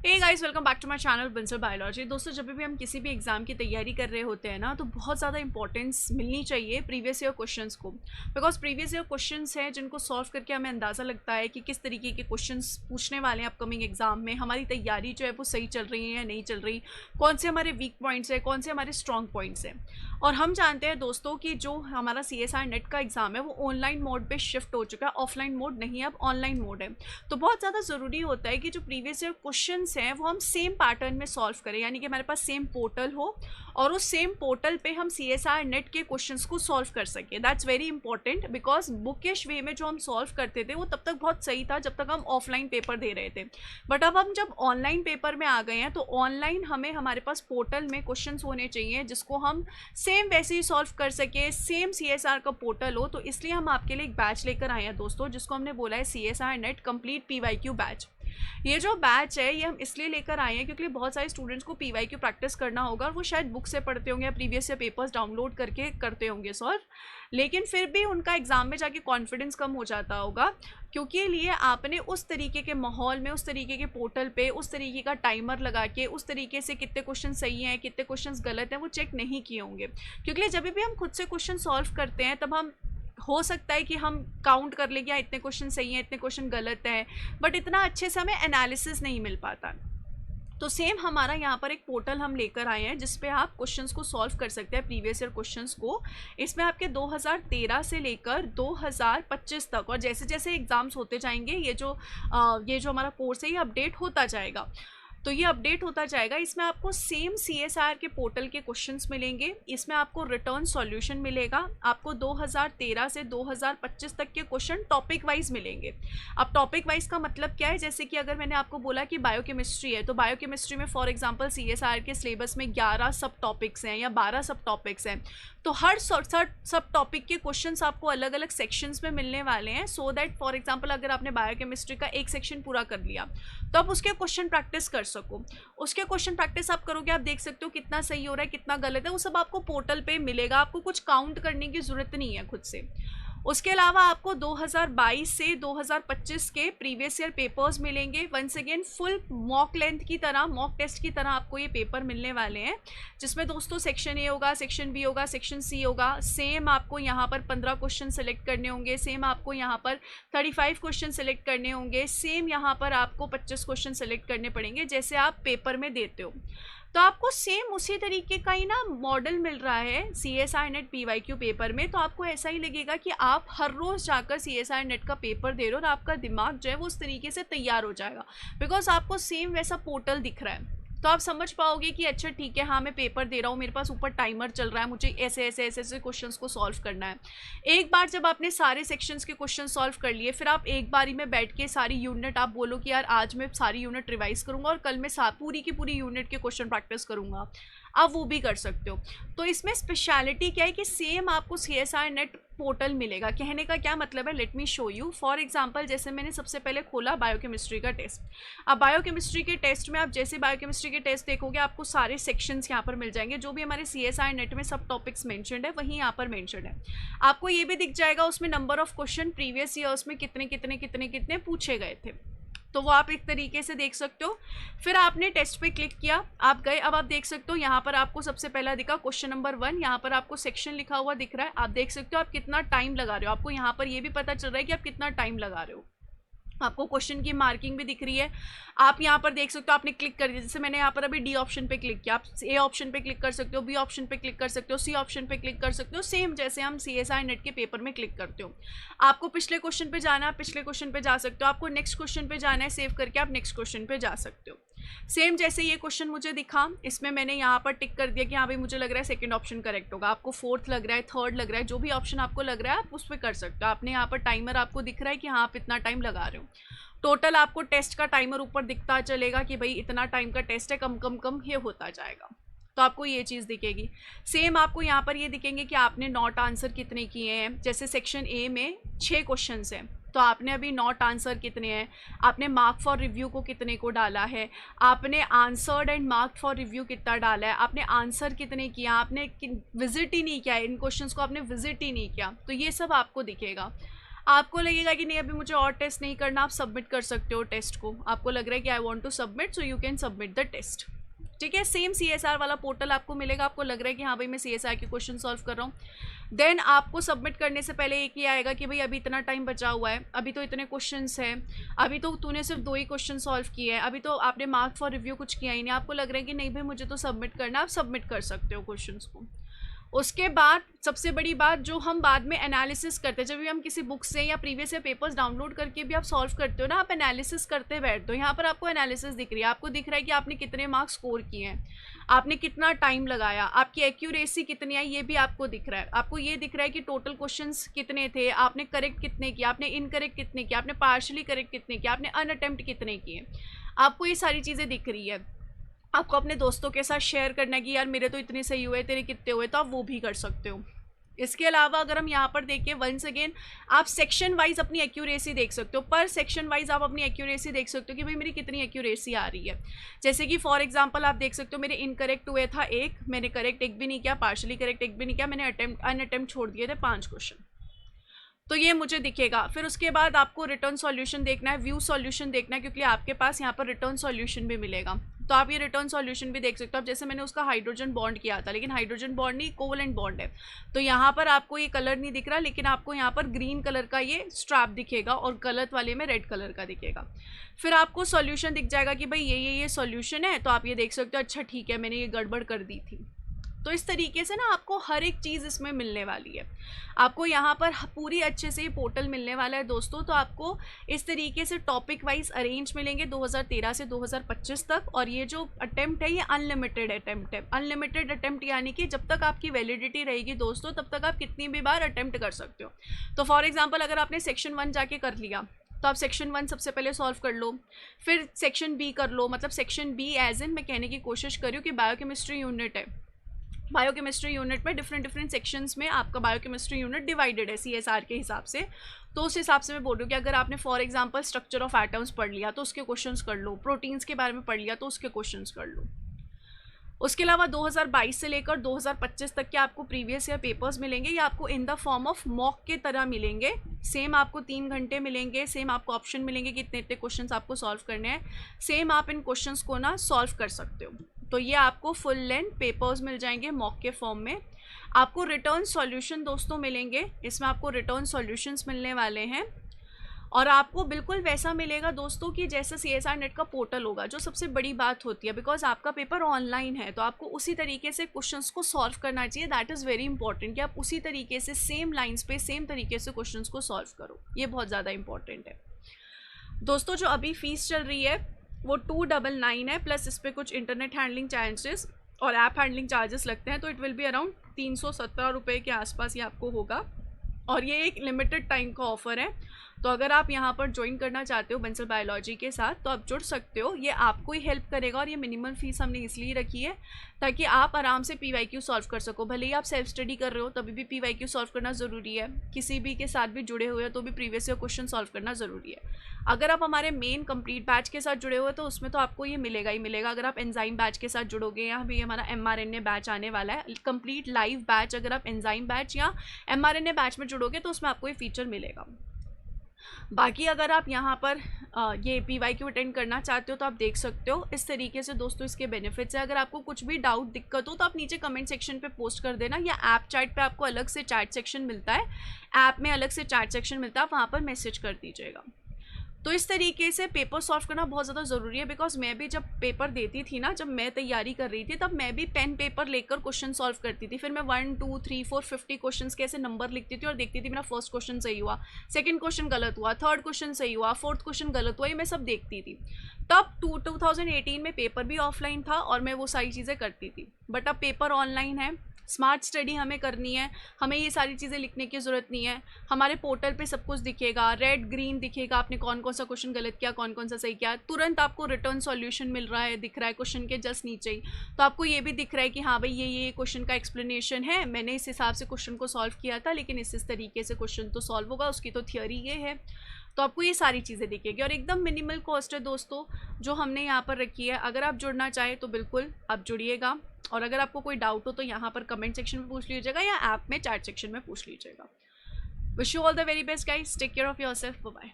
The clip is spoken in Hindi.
Hey guys, welcome back to my channel Bansal biology. दोस्तों, जब भी हम किसी भी एग्जाम की तैयारी कर रहे होते हैं ना, तो बहुत ज़्यादा इंपॉर्टेंस मिलनी चाहिए प्रीवियस ईयर क्वेश्चंस को। बिकॉज प्रीवियस ईयर क्वेश्चंस हैं जिनको सॉल्व करके हमें अंदाज़ा लगता है कि किस तरीके के क्वेश्चंस पूछने वाले हैं अपकमिंग एग्जाम में। हमारी तैयारी जो है वो सही चल रही है या नहीं चल रही, कौन से हमारे वीक पॉइंट्स हैं, कौन से हमारे स्ट्रॉन्ग पॉइंट्स हैं। और हम जानते हैं दोस्तों कि जो हमारा CSIR नेट का एग्ज़ाम है वो ऑनलाइन मोड पे शिफ्ट हो चुका है, ऑफलाइन मोड नहीं, अब ऑनलाइन मोड है। तो बहुत ज़्यादा ज़रूरी होता है कि जो प्रीवियस ईयर क्वेश्चंस हैं वो हम सेम पैटर्न में सॉल्व करें, यानी कि हमारे पास सेम पोर्टल हो और उस सेम पोर्टल पे हम CSIR नेट के क्वेश्चंस को सॉल्व कर सकें। That's very important, because bookish way में जो हम सॉल्व करते थे वो तब तक बहुत सही था जब तक हम ऑफलाइन पेपर दे रहे थे। बट अब हम जब ऑनलाइन पेपर में आ गए हैं तो ऑनलाइन हमें हमारे पास पोर्टल में क्वेश्चंस होने चाहिए जिसको हम सेम वैसे ही सॉल्व कर सके, सेम CSIR का पोर्टल हो। तो इसलिए हम आपके लिए एक बैच लेकर आए हैं दोस्तों, जिसको हमने बोला है CSIR net complete PYQ batch. ये जो बैच है ये हम इसलिए लेकर आए हैं क्योंकि बहुत सारे स्टूडेंट्स को PYQ प्रैक्टिस करना होगा और वो शायद बुक से पढ़ते होंगे या प्रीवियस ईयर पेपर्स डाउनलोड करके करते होंगे सॉल्व, लेकिन फिर भी उनका एग्जाम में जाके कॉन्फिडेंस कम हो जाता होगा, क्योंकि लिए आपने उस तरीके के माहौल में, उस तरीके के पोर्टल पे, उस तरीके का टाइमर लगा के, उस तरीके से कितने क्वेश्चन सही हैं कितने क्वेश्चन गलत हैं वो चेक नहीं किए होंगे। क्योंकि जब भी हम खुद से क्वेश्चन सॉल्व करते हैं तब हम हो सकता है कि हम काउंट कर लें कि इतने क्वेश्चन सही हैं इतने क्वेश्चन गलत हैं, बट इतना अच्छे से हमें एनालिसिस नहीं मिल पाता। तो सेम हमारा यहाँ पर एक पोर्टल हम लेकर आए हैं जिस पे आप क्वेश्चंस को सॉल्व कर सकते हैं, प्रीवियस ईयर क्वेश्चंस को। इसमें आपके 2013 से लेकर 2025 तक, और जैसे जैसे एग्ज़ाम्स होते जाएंगे ये जो हमारा कोर्स है ये अपडेट होता जाएगा। तो ये अपडेट होता जाएगा। इसमें आपको सेम CSIR के पोर्टल के क्वेश्चंस मिलेंगे, इसमें आपको रिटर्न सॉल्यूशन मिलेगा, आपको 2013 से 2025 तक के क्वेश्चन टॉपिक वाइज मिलेंगे। अब टॉपिक वाइज का मतलब क्या है, जैसे कि अगर मैंने आपको बोला कि बायोकेमिस्ट्री है तो बायोकेमिस्ट्री में फॉर एग्जांपल CSIR के सिलेबस में 11 सब टॉपिक्स हैं या 12 सब टॉपिक्स हैं, तो हर सब टॉपिक के क्वेश्चंस आपको अलग अलग सेक्शंस में मिलने वाले हैं। सो दैट फॉर एग्जांपल अगर आपने बायोकेमिस्ट्री का एक सेक्शन पूरा कर लिया तो आप उसके क्वेश्चन प्रैक्टिस कर सको। उसके क्वेश्चन प्रैक्टिस आप करोगे, आप देख सकते हो कितना सही हो रहा है कितना गलत है, वो सब आपको पोर्टल पे मिलेगा। आपको कुछ काउंट करने की जरूरत नहीं है खुद से। उसके अलावा आपको 2022 से 2025 के प्रीवियस ईयर पेपर्स मिलेंगे। Once again full mock length की तरह, मॉक टेस्ट की तरह आपको ये पेपर मिलने वाले हैं, जिसमें दोस्तों सेक्शन ए होगा, सेक्शन बी होगा, सेक्शन सी होगा। सेम आपको यहाँ पर 15 क्वेश्चन सेलेक्ट करने होंगे, सेम आपको यहाँ पर 35 क्वेश्चन सेलेक्ट करने होंगे, सेम यहाँ पर आपको 25 क्वेश्चन सेलेक्ट करने पड़ेंगे जैसे आप पेपर में देते हो। तो आपको सेम उसी तरीके का ही ना मॉडल मिल रहा है CSIR नेट PYQ पेपर में। तो आपको ऐसा ही लगेगा कि आप हर रोज़ जाकर CSIR नेट का पेपर दे रहे हो और आपका दिमाग जो है वो उस तरीके से तैयार हो जाएगा, बिकॉज आपको सेम वैसा पोर्टल दिख रहा है। तो आप समझ पाओगे कि अच्छा ठीक है, हाँ मैं पेपर दे रहा हूँ, मेरे पास ऊपर टाइमर चल रहा है, मुझे ऐसे ऐसे ऐसे ऐसे क्वेश्चंस को सॉल्व करना है। एक बार जब आपने सारे सेक्शंस के क्वेश्चन सॉल्व कर लिए, फिर आप एक बारी में बैठ के सारी यूनिट आप बोलो कि यार आज मैं सारी यूनिट रिवाइज करूँगा और कल मैं पूरी की पूरी यूनिट के क्वेश्चन प्रैक्टिस करूँगा, आप वो भी कर सकते हो। तो इसमें स्पेशलिटी क्या है कि सेम आपको CSIR नेट पोर्टल मिलेगा। कहने का क्या मतलब है, let me show you. For example जैसे मैंने सबसे पहले खोला बायोकेमिस्ट्री का टेस्ट। अब बायोकेमिस्ट्री के टेस्ट में आप जैसे बायोकेमिस्ट्री के टेस्ट देखोगे आपको सारे सेक्शंस यहाँ पर मिल जाएंगे, जो भी हमारे CSIR नेट में सब टॉपिक्स मेंशन्ड है वहीं यहाँ पर मेंशन्ड है। आपको ये भी दिख जाएगा उसमें number of question previous years में कितने कितने कितने कितने पूछे गए थे, तो वो आप एक तरीके से देख सकते हो। फिर आपने टेस्ट पे क्लिक किया, आप गए, अब आप देख सकते हो यहाँ पर आपको सबसे पहला दिखा क्वेश्चन नंबर 1, यहाँ पर आपको सेक्शन लिखा हुआ दिख रहा है। आप देख सकते हो आप कितना टाइम लगा रहे हो, आपको यहाँ पर ये भी पता चल रहा है कि आप कितना टाइम लगा रहे हो। आपको क्वेश्चन की मार्किंग भी दिख रही है। आप यहाँ पर देख सकते हो आपने क्लिक कर दिया, जैसे मैंने यहाँ पर अभी D ऑप्शन पे क्लिक किया, आप A ऑप्शन पे क्लिक कर सकते हो, B ऑप्शन पे क्लिक कर सकते हो, C ऑप्शन पे क्लिक कर सकते हो, सेम जैसे हम CSIR नेट के पेपर में क्लिक करते हो। आपको पिछले क्वेश्चन पे जाना है, पिछले क्वेश्चन पे जा सकते हो, आपको नेक्स्ट क्वेश्चन पे जाना है, सेव करके आप नेक्स्ट क्वेश्चन पे जा सकते हो। सेम जैसे ये क्वेश्चन मुझे दिखा, इसमें मैंने यहाँ पर टिक कर दिया कि हाँ भाई मुझे लग रहा है सेकंड ऑप्शन करेक्ट होगा। आपको फोर्थ लग रहा है, थर्ड लग रहा है, जो भी ऑप्शन आपको लग रहा है आप उस पर कर सकते हो। आपने यहाँ पर टाइमर आपको दिख रहा है कि हाँ आप इतना टाइम लगा रहे हो। टोटल आपको टेस्ट का टाइमर ऊपर दिखता चलेगा कि भाई इतना टाइम का टेस्ट है, कम कम कम ये होता जाएगा। तो आपको ये चीज़ दिखेगी। सेम आपको यहाँ पर ये दिखेंगे कि आपने नॉट आंसर कितने किए हैं। जैसे सेक्शन ए में 6 क्वेश्चन हैं, तो आपने अभी नॉट आंसर कितने हैं, आपने मार्क फॉर रिव्यू को कितने को डाला है, आपने answered and mark for review कितना डाला है, आपने आंसर कितने किया, आपने विजिट ही नहीं किया इन क्वेश्चंस को, आपने विजिट ही नहीं किया, तो ये सब आपको दिखेगा। आपको लगेगा कि नहीं अभी मुझे और टेस्ट नहीं करना, आप सबमिट कर सकते हो टेस्ट को। आपको लग रहा है कि I want to submit, so you can submit the test. ठीक है, सेम CSR वाला पोर्टल आपको मिलेगा। आपको लग रहा है कि हाँ भाई मैं CSR के क्वेश्चन सॉल्व कर रहा हूँ, देन आपको सबमिट करने से पहले एक ही आएगा कि भाई अभी इतना टाइम बचा हुआ है, अभी तो इतने क्वेश्चंस हैं, अभी तो तूने सिर्फ 2 ही क्वेश्चन सॉल्व किए हैं, अभी तो आपने मार्क फॉर रिव्यू कुछ किया ही नहीं। आपको लग रहा है कि नहीं भाई मुझे तो सबमिट करना, आप सबमिट कर सकते हो क्वेश्चन को। उसके बाद सबसे बड़ी बात जो हम बाद में एनालिसिस करते हैं, जब भी हम किसी बुक से या प्रीवियस ईयर पेपर्स डाउनलोड करके भी आप सॉल्व करते हो ना, आप एनालिसिस करते बैठ दो। यहाँ पर आपको एनालिसिस दिख रही है, आपको दिख रहा है कि आपने कितने मार्क्स स्कोर किए हैं, आपने कितना टाइम लगाया, आपकी एक्यूरेसी कितनी आई, ये भी आपको दिख रहा है। आपको ये दिख रहा है कि टोटल क्वेश्चंस कितने थे, आपने करेक्ट कितने किए, आपने इनकरेक्ट कितने किए, आपने पार्शली करेक्ट कितने किए, आपने अनअटेम्प्ट कितने किए, आपको ये सारी चीज़ें दिख रही है। आपको अपने दोस्तों के साथ शेयर करना है कि यार मेरे तो इतने सही हुए, तेरे कितने हुए, तो आप वो भी कर सकते हो। इसके अलावा अगर हम यहाँ पर देखें, वंस अगेन आप सेक्शन वाइज अपनी एक्यूरेसी देख सकते हो, पर सेक्शन वाइज आप अपनी एक्यूरेसी देख सकते हो कि भाई मेरी कितनी एक्यूरेसी आ रही है। जैसे कि फॉर एग्जांपल आप देख सकते हो मेरे इनकरेक्ट हुए था 1, मैंने करेक्ट 1 भी नहीं किया, पार्शली करेक्ट 1 भी नहीं किया, मैंने अनअटेम्प्ट छोड़ दिए थे 5 क्वेश्चन, तो ये मुझे दिखेगा। फिर उसके बाद आपको रिटर्न सॉल्यूशन देखना है, व्यू सॉल्यूशन देखना है, क्योंकि आपके पास यहाँ पर रिटर्न सॉल्यूशन भी मिलेगा, तो आप ये रिटर्न सॉल्यूशन भी देख सकते हो। अब जैसे मैंने उसका हाइड्रोजन बॉन्ड किया था, लेकिन हाइड्रोजन बॉन्ड नहीं, कोवलेंट बॉन्ड है, तो यहाँ पर आपको ये कलर नहीं दिख रहा, लेकिन आपको यहाँ पर ग्रीन कलर का ये स्ट्रैप दिखेगा और गलत वाले में रेड कलर का दिखेगा। फिर आपको सॉल्यूशन दिख जाएगा कि भाई ये सॉल्यूशन है, तो आप ये देख सकते हो, अच्छा ठीक है मैंने ये गड़बड़ कर दी थी। तो इस तरीके से ना आपको हर एक चीज़ इसमें मिलने वाली है। आपको यहाँ पर पूरी अच्छे से ये पोर्टल मिलने वाला है दोस्तों। तो आपको इस तरीके से टॉपिक वाइज अरेंज मिलेंगे 2013 से 2025 तक, और ये जो अटेम्प्ट है ये अनलिमिटेड अटेम्प्ट है। अनलिमिटेड अटेम्प्ट यानी कि जब तक आपकी वैलिडिटी रहेगी दोस्तों, तब तक आप कितनी भी बार अटेम्प्ट कर सकते हो। तो फॉर एग्जाम्पल अगर आपने सेक्शन 1 जाके कर लिया, तो आप सेक्शन 1 सबसे पहले सॉल्व कर लो, फिर सेक्शन B कर लो। मतलब सेक्शन B एज इन मैं कहने की कोशिश कर रही हूँ कि बायोकेमिस्ट्री यूनिट है, बायोकेमिस्ट्री यूनिट में डिफरेंट सेक्शंस में आपका बायोकेमिस्ट्री यूनिट डिवाइडेड है CSR के हिसाब से। तो उस हिसाब से मैं बोल रही हूँ कि अगर आपने for example structure of atoms पढ़ लिया तो उसके क्वेश्चंस कर लो, प्रोटीन्स के बारे में पढ़ लिया तो उसके क्वेश्चंस कर लो। उसके अलावा 2022 से लेकर 2025 तक के आपको प्रीवियस ईयर पेपर्स मिलेंगे, या आपको in the form of mock के तरह मिलेंगे। सेम आपको 3 घंटे मिलेंगे, सेम आपको ऑप्शन मिलेंगे कि इतने इतने क्वेश्चंस आपको सॉल्व करने हैं, सेम आप इन क्वेश्चंस को ना सॉल्व कर सकते हो। तो ये आपको फुल लेंथ पेपर्स मिल जाएंगे मॉक के फॉर्म में। आपको रिटर्न सॉल्यूशन दोस्तों मिलेंगे, इसमें आपको रिटर्न सॉल्यूशंस मिलने वाले हैं, और आपको बिल्कुल वैसा मिलेगा दोस्तों कि जैसे CSR नेट का पोर्टल होगा, जो सबसे बड़ी बात होती है, बिकॉज आपका पेपर ऑनलाइन है, तो आपको उसी तरीके से क्वेश्चंस को सॉल्व करना चाहिए। दैट इज़ वेरी इंपॉर्टेंट कि आप उसी तरीके से सेम लाइन्स पे सेम तरीके से क्वेश्चंस को सॉल्व करो, ये बहुत ज़्यादा इंपॉर्टेंट है दोस्तों। जो अभी फीस चल रही है वो 299 है, प्लस इस पर कुछ इंटरनेट हैंडलिंग चार्जेस और ऐप हैंडलिंग चार्जेस लगते हैं, तो इट विल बी अराउंड 317 रुपये के आसपास ये आपको होगा, और ये एक लिमिटेड टाइम का ऑफर है। तो अगर आप यहाँ पर ज्वाइन करना चाहते हो बंसल बायोलॉजी के साथ, तो आप जुड़ सकते हो, ये आपको ही हेल्प करेगा। और ये मिनिमम फीस हमने इसलिए रखी है ताकि आप आराम से PYQ सॉल्व कर सको। भले ही आप सेल्फ स्टडी कर रहे हो तभी भी PYQ सॉल्व करना ज़रूरी है, किसी भी के साथ भी जुड़े हुए हो तो भी प्रीवियस ईयर क्वेश्चन सॉल्व करना ज़रूरी है। अगर आप हमारे मेन कंप्लीट बैच के साथ जुड़े हुए तो उसमें तो आपको ये मिलेगा ही मिलेगा। अगर आप एंजाइम बैच के साथ जुड़ोगे, या भी हमारा mRNA बैच आने वाला है कंप्लीट लाइव बैच, अगर आप एंजाइम बैच या mRNA बैच में जुड़ोगे तो उसमें आपको ये फीचर मिलेगा। बाकी अगर आप यहाँ पर ये PYQ अटेंड करना चाहते हो तो आप देख सकते हो इस तरीके से दोस्तों इसके बेनिफिट्स है। अगर आपको कुछ भी डाउट दिक्कत हो तो आप नीचे कमेंट सेक्शन पे पोस्ट कर देना, या ऐप चैट पे आपको अलग से चैट सेक्शन मिलता है, ऐप में अलग से चैट सेक्शन मिलता है, आप वहाँ पर मैसेज कर दीजिएगा। तो इस तरीके से पेपर सॉल्व करना बहुत ज़्यादा ज़रूरी है, बिकॉज मैं भी जब पेपर देती थी ना, जब मैं तैयारी कर रही थी तब मैं भी पेन पेपर लेकर क्वेश्चन सॉल्व करती थी। फिर मैं 1 2 3 4 50 क्वेश्चन के ऐसे नंबर लिखती थी और देखती थी मेरा फर्स्ट क्वेश्चन सही हुआ, सेकंड क्वेश्चन गलत हुआ, थर्ड क्वेश्चन सही हुआ, फोर्थ क्वेश्चन गलत हुआ, ये मैं सब देखती थी। तब 2018 में पेपर भी ऑफलाइन था और मैं वो सारी चीज़ें करती थी, बट अब पेपर ऑनलाइन है, स्मार्ट स्टडी हमें करनी है, हमें ये सारी चीज़ें लिखने की ज़रूरत नहीं है। हमारे पोर्टल पे सब कुछ दिखेगा, रेड ग्रीन दिखेगा, आपने कौन कौन सा क्वेश्चन गलत किया, कौन कौन सा सही किया, तुरंत आपको रिटर्न सॉल्यूशन मिल रहा है, दिख रहा है क्वेश्चन के जस्ट नीचे ही। तो आपको ये भी दिख रहा है कि हाँ भाई ये क्वेश्चन का एक्सप्लेनेशन है, मैंने इस हिसाब से क्वेश्चन को सॉल्व किया था, लेकिन इस तरीके से क्वेश्चन तो सॉल्व होगा, उसकी तो थियोरी ये है। तो आपको ये सारी चीज़ें दिखेगी और एकदम मिनिमल कॉस्ट है दोस्तों जो हमने यहाँ पर रखी है। अगर आप जुड़ना चाहें तो बिल्कुल आप जुड़िएगा, और अगर आपको कोई डाउट हो तो यहाँ पर कमेंट सेक्शन में पूछ लीजिएगा या ऐप में चैट सेक्शन में पूछ लीजिएगा। Wish you all the very best guys, take care of yourself, bye.